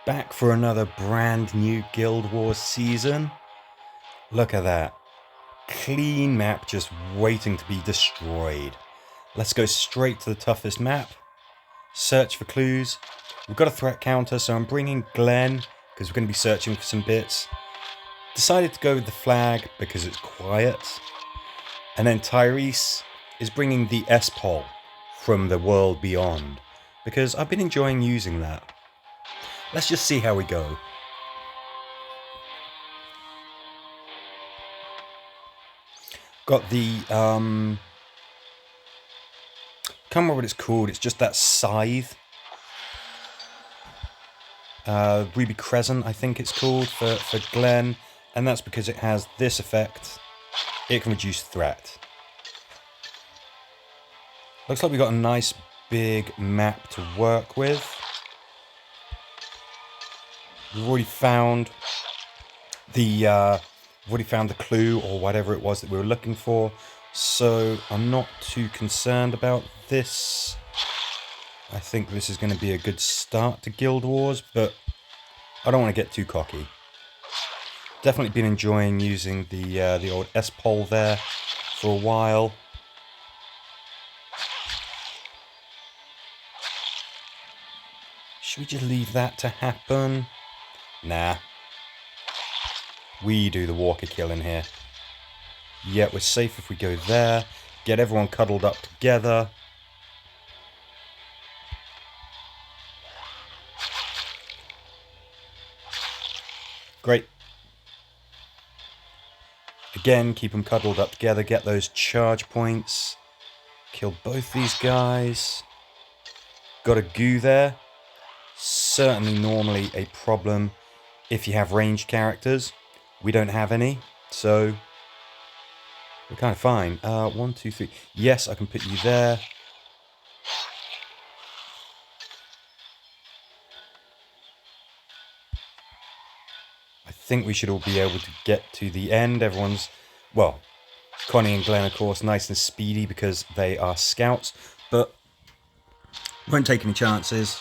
Back for another brand new Guild Wars season. Look at that. Clean map just waiting to be destroyed. Let's go straight to the toughest map. Search for clues. We've got a threat counter, so I'm bringing Glenn because we're going to be searching for some bits. Decided to go with the flag because it's quiet. And then Tyrese is bringing the S-Pol from the world beyond because I've been enjoying using that. Let's just see how we go. Got the can't remember what it's called. It's just that scythe. Ruby Crescent, I think it's called for Glenn, and that's because it has this effect. It can reduce threat. Looks like we got a nice big map to work with. We've already found the clue or whatever it was that we were looking for, so I'm not too concerned about this. I think this is going to be a good start to Guild Wars, but I don't want to get too cocky. Definitely been enjoying using the old S-Pol there for a while. Should we just leave that to happen? Nah. We do the walker kill in here. Yeah, we're safe if we go there. Get everyone cuddled up together. Great. Again, keep them cuddled up together. Get those charge points. Kill both these guys. Got a goo there. Certainly normally a problem if you have ranged characters. We don't have any, so we're kind of fine. 1, 2, 3. Yes, I can put you there. I think we should all be able to get to the end. Everyone's, well, Connie and Glenn, of course, nice and speedy because they are scouts, but won't take any chances.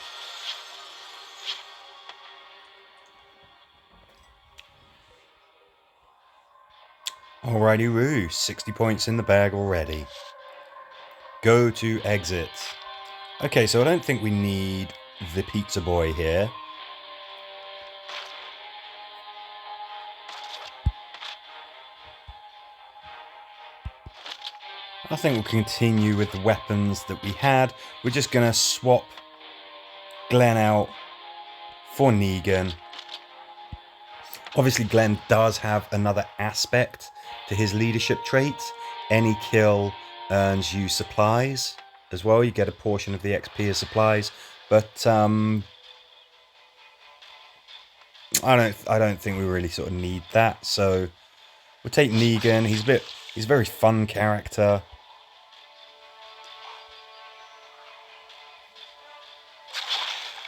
Alrighty, Roo, 60 points in the bag already. Go to exit. Okay, so I don't think we need the pizza boy here. I think we'll continue with the weapons that we had. We're just going to swap Glenn out for Negan. Obviously, Glenn does have another aspect to his leadership traits. Any kill earns you supplies as well. You get a portion of the XP as supplies. But I don't think we really sort of need that. So we'll take Negan. He's a very fun character.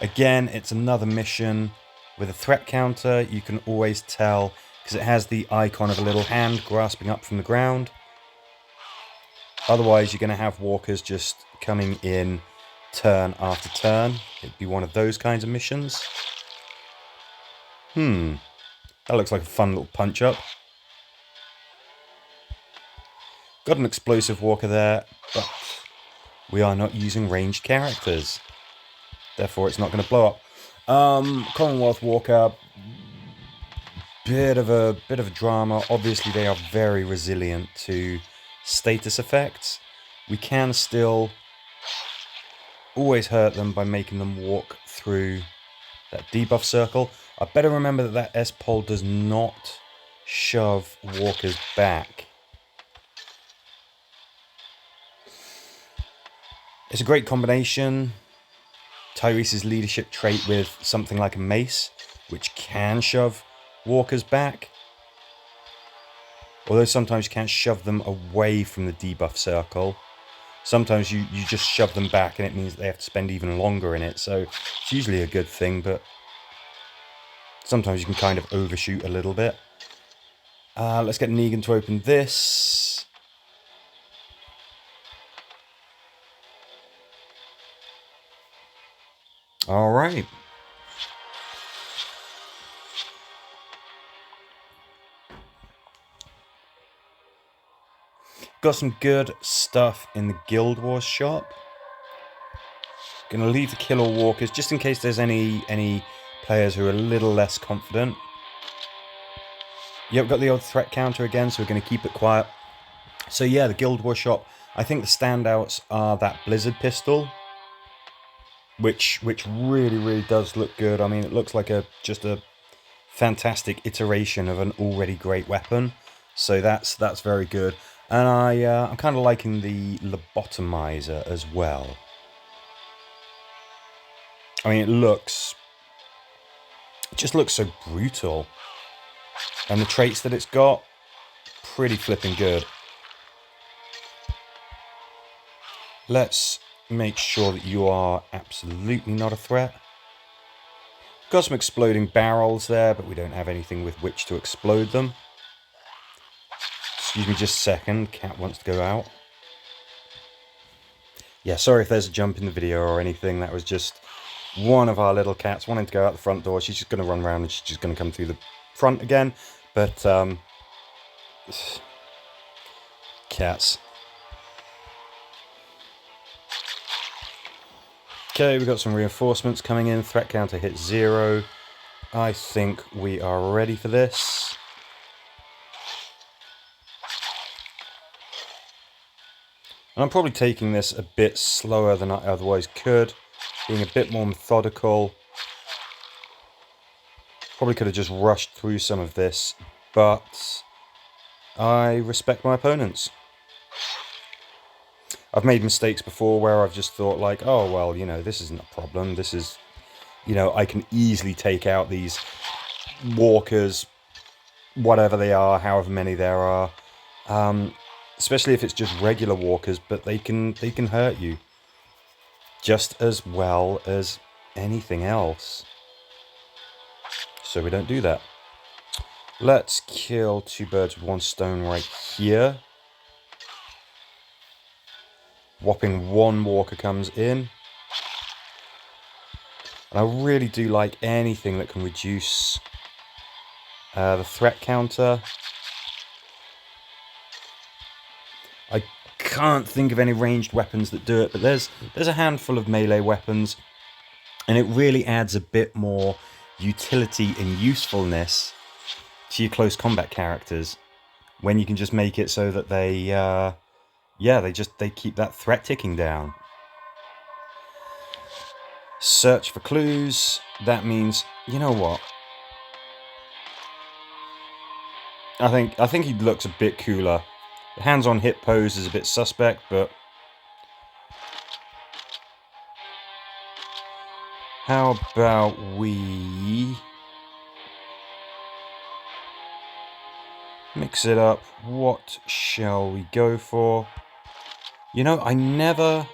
Again, it's another mission with a threat counter. You can always tell because it has the icon of a little hand grasping up from the ground. Otherwise, you're going to have walkers just coming in turn after turn. It'd be one of those kinds of missions. That looks like a fun little punch-up. Got an explosive walker there, but we are not using ranged characters. Therefore, it's not going to blow up. Commonwealth Walker, bit of a drama. Obviously, they are very resilient to status effects. We can still always hurt them by making them walk through that debuff circle. I better remember that S-Pol does not shove walkers back. It's a great combination. Tyrese's leadership trait with something like a mace, which can shove walkers back. Although sometimes you can't shove them away from the debuff circle. Sometimes you just shove them back and it means they have to spend even longer in it. So it's usually a good thing, but sometimes you can kind of overshoot a little bit. Let's get Negan to open this. All right. Got some good stuff in the Guild Wars shop. Gonna leave the kill all walkers just in case there's any players who are a little less confident. Yep, got the old threat counter again, so we're gonna keep it quiet. So yeah, the Guild Wars shop. I think the standouts are that Blizzard pistol, which really does look good. I mean, it looks like just a fantastic iteration of an already great weapon. So that's very good. And I'm kind of liking the lobotomizer as well. I mean, it just looks so brutal. And the traits that it's got, pretty flipping good. Let's make sure that you are absolutely not a threat. Got some exploding barrels there, but we don't have anything with which to explode them. Excuse me just a second, cat wants to go out. Yeah, sorry if there's a jump in the video or anything, that was just one of our little cats wanting to go out the front door. She's just going to run around and she's just going to come through the front again. But, cats. Okay, we've got some reinforcements coming in. Threat counter hit 0. I think we are ready for this. And I'm probably taking this a bit slower than I otherwise could. Being a bit more methodical. Probably could have just rushed through some of this, but I respect my opponents. I've made mistakes before where I've just thought like, oh, well, you know, this isn't a problem. This is, you know, I can easily take out these walkers, whatever they are, however many there are. Especially if it's just regular walkers, but they can hurt you just as well as anything else. So we don't do that. Let's kill 2 birds with 1 stone right here. Whopping 1 walker comes in. And I really do like anything that can reduce the threat counter. I can't think of any ranged weapons that do it, but there's a handful of melee weapons, and it really adds a bit more utility and usefulness to your close combat characters when you can just make it so that they they keep that threat ticking down. Search for clues. That means, you know what, I think he looks a bit cooler. The hands on hip pose is a bit suspect, but how about we mix it up? What shall we go for? You know, I never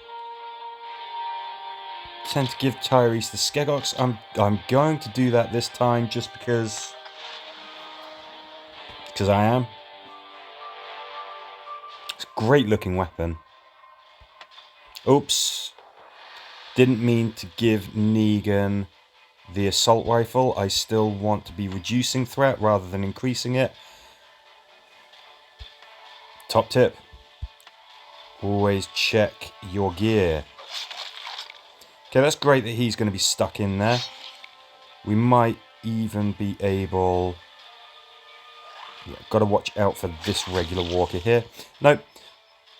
tend to give Tyrese the Skegox. I'm going to do that this time just because I am. It's a great looking weapon. Oops. Didn't mean to give Negan the assault rifle. I still want to be reducing threat rather than increasing it. Top tip. Always check your gear. Okay, that's great that he's going to be stuck in there. We might even be able... Yeah, got to watch out for this regular walker here. Nope.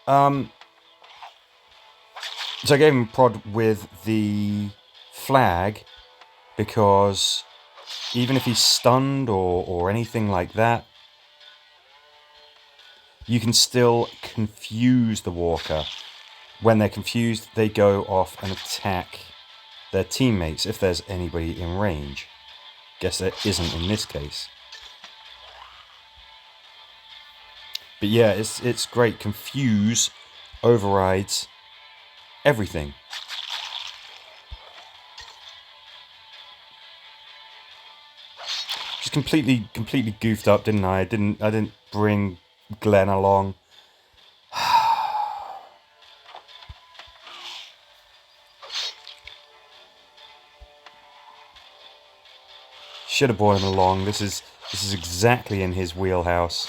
So I gave him a prod with the flag because even if he's stunned or anything like that, you can still confuse the walker. When they're confused, they go off and attack their teammates if there's anybody in range. Guess there isn't in this case. But yeah, it's great. Confuse overrides everything. Just completely goofed up, didn't I? I didn't bring Glenn along. Should have brought him along. This is exactly in his wheelhouse.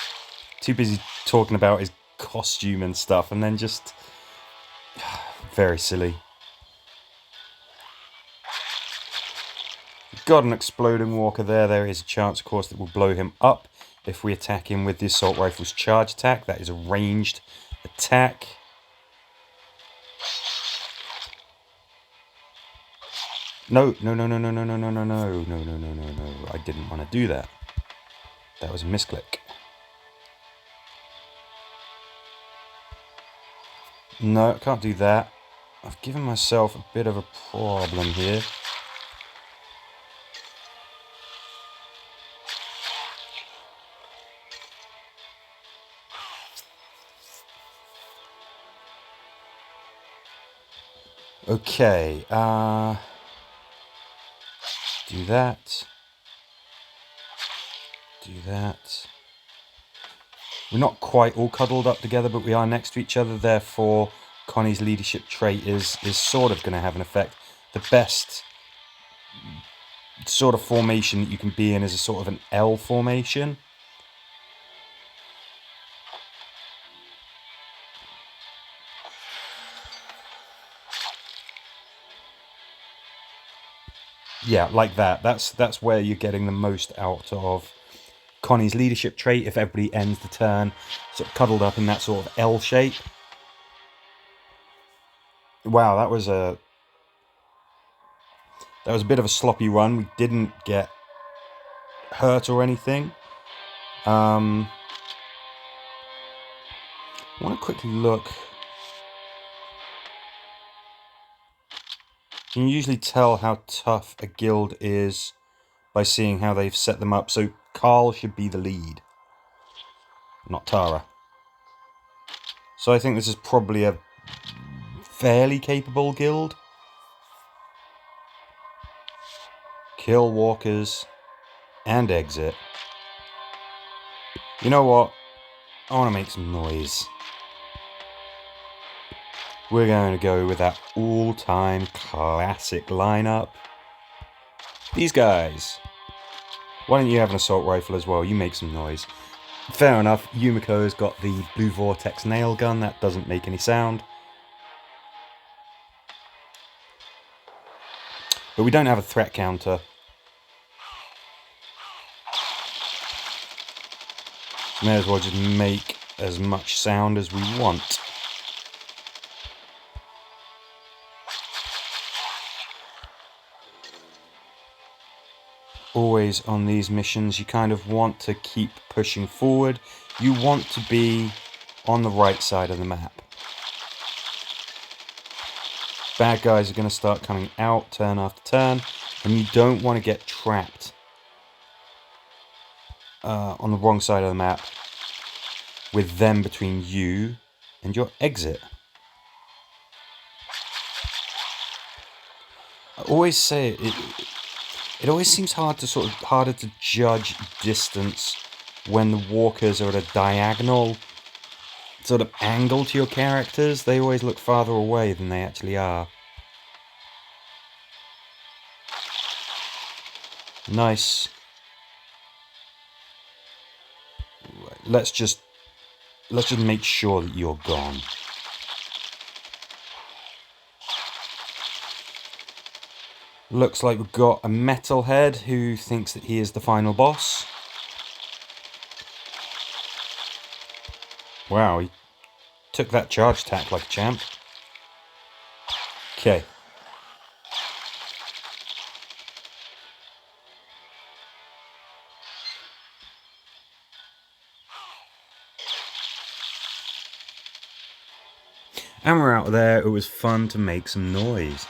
Too busy talking about his costume and stuff, and then just very silly. Got an exploding walker there. There is a chance, of course, that we'll blow him up if we attack him with the assault rifle's charge attack. That is a ranged attack. No. I didn't want to do that. That was a misclick. No, I can't do that. I've given myself a bit of a problem here. Okay, do that. Do that. We're not quite all cuddled up together, but we are next to each other. Therefore, Connie's leadership trait is sort of going to have an effect. The best sort of formation that you can be in is a sort of an L formation. Yeah, like that. That's where you're getting the most out of Connie's leadership trait. If everybody ends the turn sort of cuddled up in that sort of L shape. Wow, that was a bit of a sloppy run. We didn't get hurt or anything. I want to quickly look. You can usually tell how tough a guild is by seeing how they've set them up. So Carl should be the lead, not Tara. So I think this is probably a fairly capable guild. Kill walkers and exit. You know what? I want to make some noise. We're going to go with that all-time classic lineup. These guys. Why don't you have an assault rifle as well? You make some noise. Fair enough, Yumiko's got the blue vortex nail gun. That doesn't make any sound. But we don't have a threat counter. May as well just make as much sound as we want. Always on these missions, you kind of want to keep pushing forward. You want to be on the right side of the map. Bad guys are going to start coming out turn after turn, and you don't want to get trapped on the wrong side of the map with them between you and your exit. I always say it always seems harder to judge distance when the walkers are at a diagonal sort of angle to your characters. They always look farther away than they actually are. Nice. Right, let's just make sure that you're gone. Looks like we've got a metalhead who thinks that he is the final boss. Wow, he took that charge attack like a champ. Okay. And we're out there. It was fun to make some noise.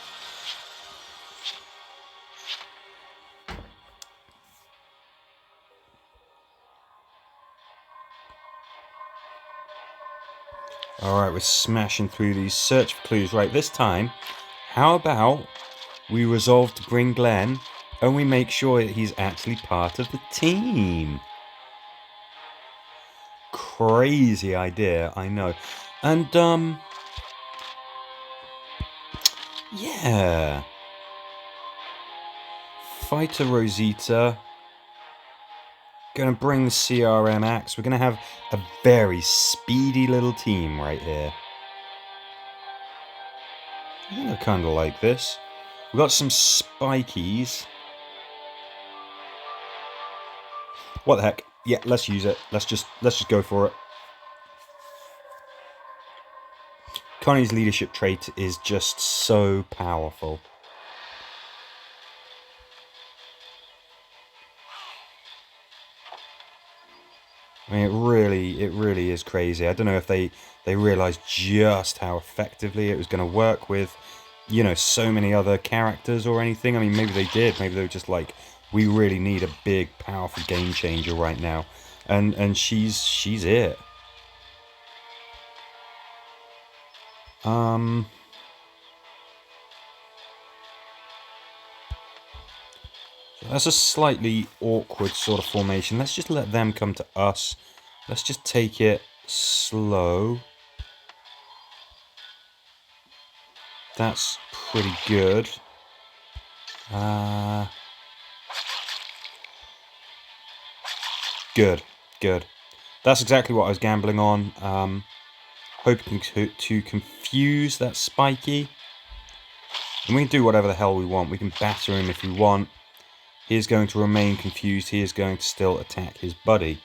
Alright, we're smashing through these search for clues. Right, this time, how about we resolve to bring Glenn and we make sure that he's actually part of the team? Crazy idea, I know. And, yeah. Fighter Rosita Going to bring the CRM axe. We're going to have a very speedy little team right here. I think I kind of like this. We've got some spikies. What the heck? Yeah, let's use it. Let's just go for it. Connie's leadership trait is just so powerful. I mean, it really is crazy. I don't know if they realized just how effectively it was going to work with, you know, so many other characters or anything. I mean, maybe they did. Maybe they were just like, we really need a big, powerful game changer right now, and she's it. That's a slightly awkward sort of formation. Let's just let them come to us. Let's just take it slow. That's pretty good. Good. That's exactly what I was gambling on. Hoping to confuse that spiky. And we can do whatever the hell we want. We can batter him if we want. He is going to remain confused. He is going to still attack his buddy.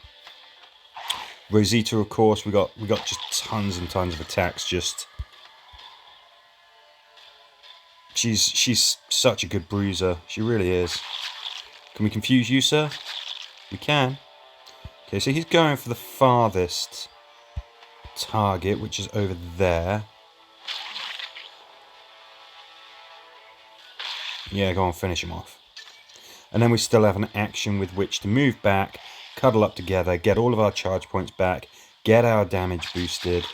Rosita, of course, we got just tons and tons of attacks. Just she's such a good bruiser. She really is. Can we confuse you, sir? We can. Okay, so he's going for the farthest target, which is over there. Yeah, go on, finish him off. And then we still have an action with which to move back, cuddle up together, get all of our charge points back, get our damage boosted.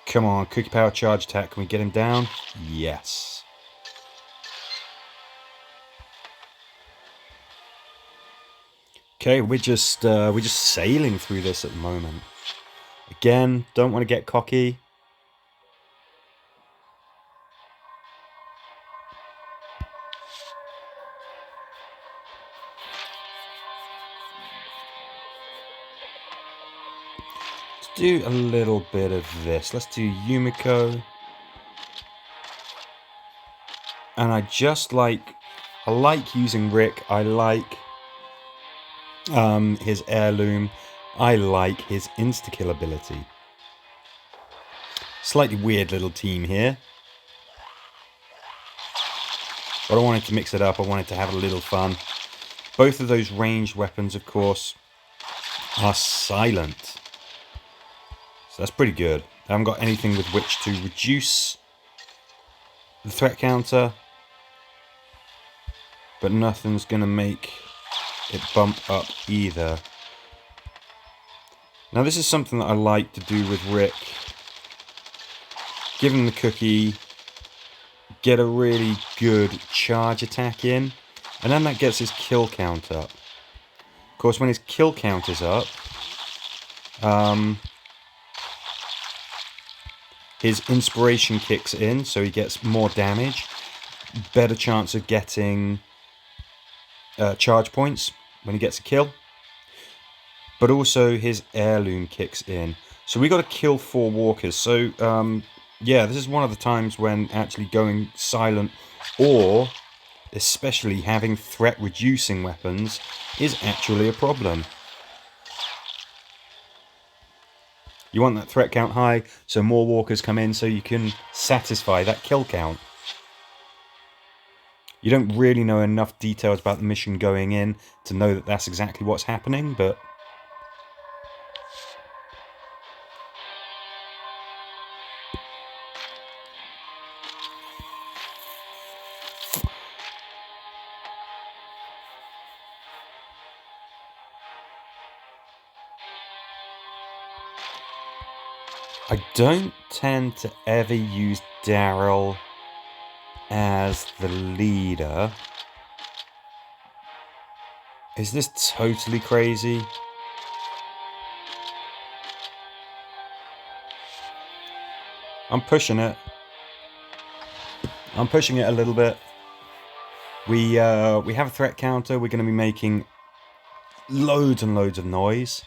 Come on, cookie power charge attack. Can we get him down? Yes. Okay, we're just sailing through this at the moment. Again, don't want to get cocky. Let's do a little bit of this. Let's do Yumiko. And I like using Rick. I like his heirloom. I like his insta-kill ability. Slightly weird little team here. But I wanted to mix it up. I wanted to have a little fun. Both of those ranged weapons, of course, are silent. So that's pretty good. I haven't got anything with which to reduce the threat counter. But nothing's going to make it bump up either. Now this is something that I like to do with Rick. Give him the cookie. Get a really good charge attack in. And then that gets his kill count up. Of course, when his kill count is up, his inspiration kicks in, so he gets more damage. Better chance of getting charge points when he gets a kill. But also his heirloom kicks in. So we got to kill 4 walkers. So yeah, this is one of the times when actually going silent, or especially having threat reducing weapons, is actually a problem. You want that threat count high, so more walkers come in so you can satisfy that kill count. You don't really know enough details about the mission going in to know that that's exactly what's happening, but I don't tend to ever use Daryl as the leader. Is this totally crazy? I'm pushing it. I'm pushing it a little bit. We have a threat counter. We're going to be making loads and loads of noise.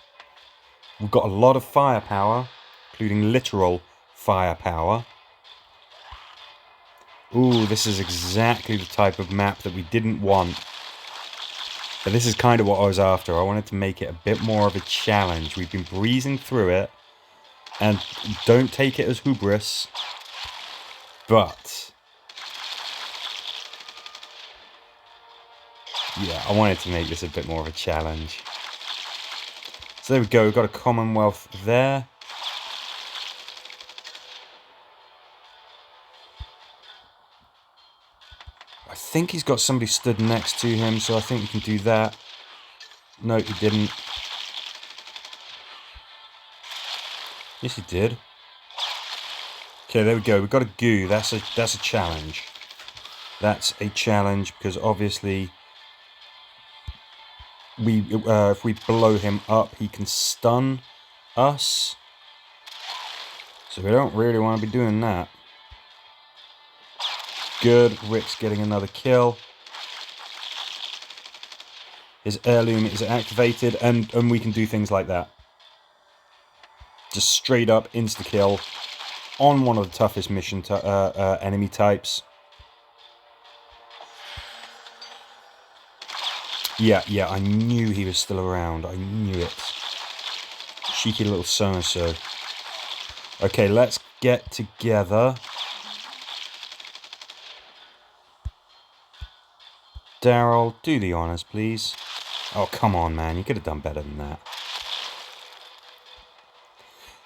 We've got a lot of firepower, including literal firepower. Ooh, this is exactly the type of map that we didn't want. But this is kind of what I was after. I wanted to make it a bit more of a challenge. We've been breezing through it. And don't take it as hubris. But yeah, I wanted to make this a bit more of a challenge. So there we go. We've got a Commonwealth there. I think he's got somebody stood next to him, so I think we can do that. No, he didn't. Yes, he did. Okay, there we go. We've got a goo. That's a challenge. That's a challenge because obviously if we blow him up, he can stun us. So we don't really want to be doing that. Good. Rick's getting another kill. His heirloom is activated, and we can do things like that. Just straight up insta-kill on one of the toughest mission enemy types. Yeah, I knew he was still around. I knew it. Cheeky little so-and-so. Okay, let's get together. Daryl, do the honors, please. Oh, come on, man. You could have done better than that.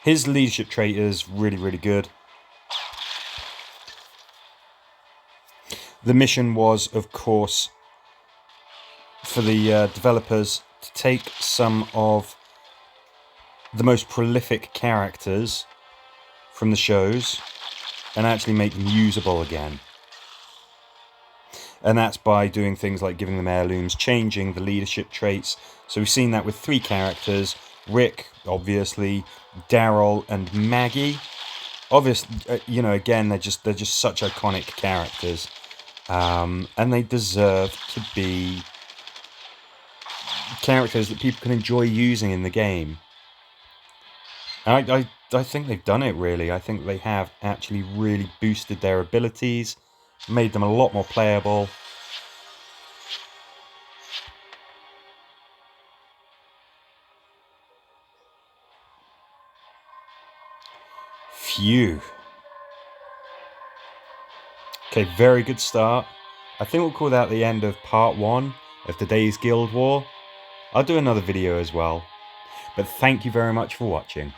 His leadership trait is really, really good. The mission was, of course, for the developers to take some of the most prolific characters from the shows and actually make them usable again. And that's by doing things like giving them heirlooms, changing the leadership traits. So we've seen that with 3 characters. Rick, obviously, Daryl and Maggie. Obviously, you know, again, they're just such iconic characters. And they deserve to be characters that people can enjoy using in the game. And I think they've done it, really. I think they have actually really boosted their abilities, made them a lot more playable. Phew. Okay, very good start. I think we'll call that the end of part 1 of today's Guild War. I'll do another video as well. But thank you very much for watching.